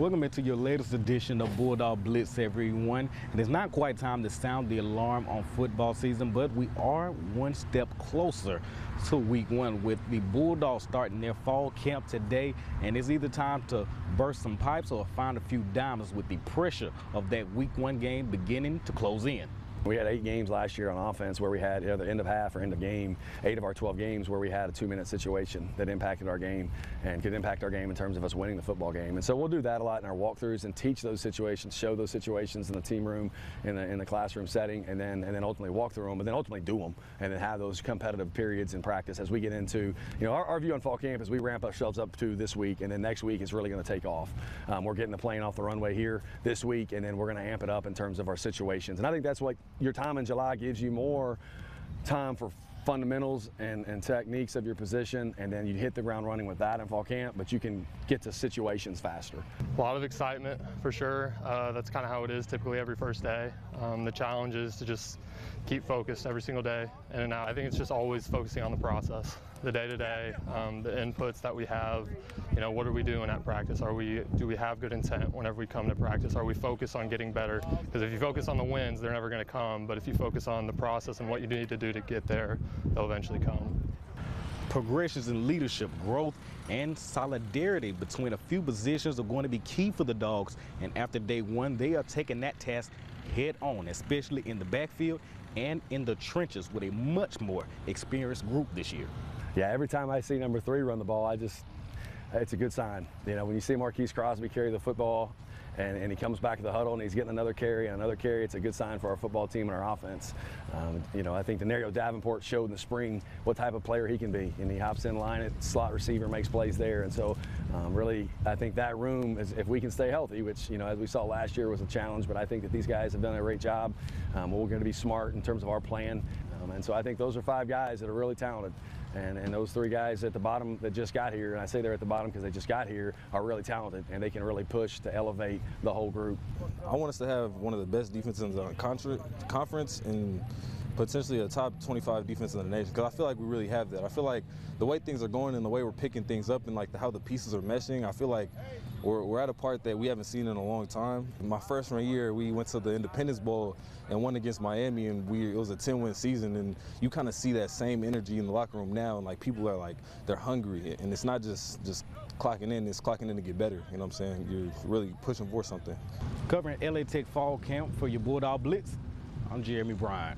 Welcome into your latest edition of Bulldog Blitz, everyone. And it's not quite time to sound the alarm on football season, but we are one step closer to week one with the Bulldogs starting their fall camp today. And it's either time to burst some pipes or find a few diamonds with the pressure of that week one game beginning to close in. We had 8 games last year on offense where we had either end of half or end of game, 8 of our 12 games where we had a 2-minute situation that impacted our game and could impact our game in terms of us winning the football game. And so we'll do that a lot in our walkthroughs and teach those situations, show those situations in the team room, in the classroom setting, and then ultimately walk through them, but then ultimately do them, and then have those competitive periods in practice as we get into, our view on fall camp is we ramp ourselves up to this week, and then next week is really going to take off. We're getting the plane off the runway here this week, and then we're going to amp it up in terms of our situations. And I think that's what your time in July gives you more time for fundamentals and techniques of your position, and then you hit the ground running with that in fall camp, but you can get to situations faster. A lot of excitement for sure. That's kind of how it is typically every first day. The challenge is to just keep focused every single day in and out. I think it's just always focusing on the process, the day-to-day, the inputs that we have. What are we doing at practice? Do we have good intent whenever we come to practice? Are we focused on getting better? Because if you focus on the wins, they're never going to come. But if you focus on the process and what you need to do to get there, they'll eventually come. Progressions in leadership, growth, and solidarity between a few positions are going to be key for the Dogs. And after day one, they are taking that task head on, especially in the backfield and in the trenches with a much more experienced group this year. Yeah, every time I see number 3 run the ball, it's a good sign. When you see Marquise Crosby carry the football and he comes back to the huddle and he's getting another carry and another carry, it's a good sign for our football team and our offense. I think Denario Davenport showed in the spring what type of player he can be, and he hops in line at slot receiver, makes plays there. And so really, I think that room, if we can stay healthy, which, as we saw last year was a challenge, but I think that these guys have done a great job. We're going to be smart in terms of our plan. And so I think those are 5 guys that are really talented. And those 3 guys at the bottom that just got here, and I say they're at the bottom because they just got here, are really talented, and they can really push to elevate the whole group. I want us to have one of the best defenses in the conference and potentially a top 25 defense in the nation, because I feel like we really have that. I feel like the way things are going and the way we're picking things up and how the pieces are meshing, I feel like we're at a part that we haven't seen in a long time. My freshman year, we went to the Independence Bowl and won against Miami, and it was a 10-win season, and you kind of see that same energy in the locker room now, and people are they're hungry, and it's not just clocking in, it's clocking in to get better. You know what I'm saying? You're really pushing for something. Covering LA Tech Fall Camp for your Bulldog Blitz, I'm Jeremy Bryant.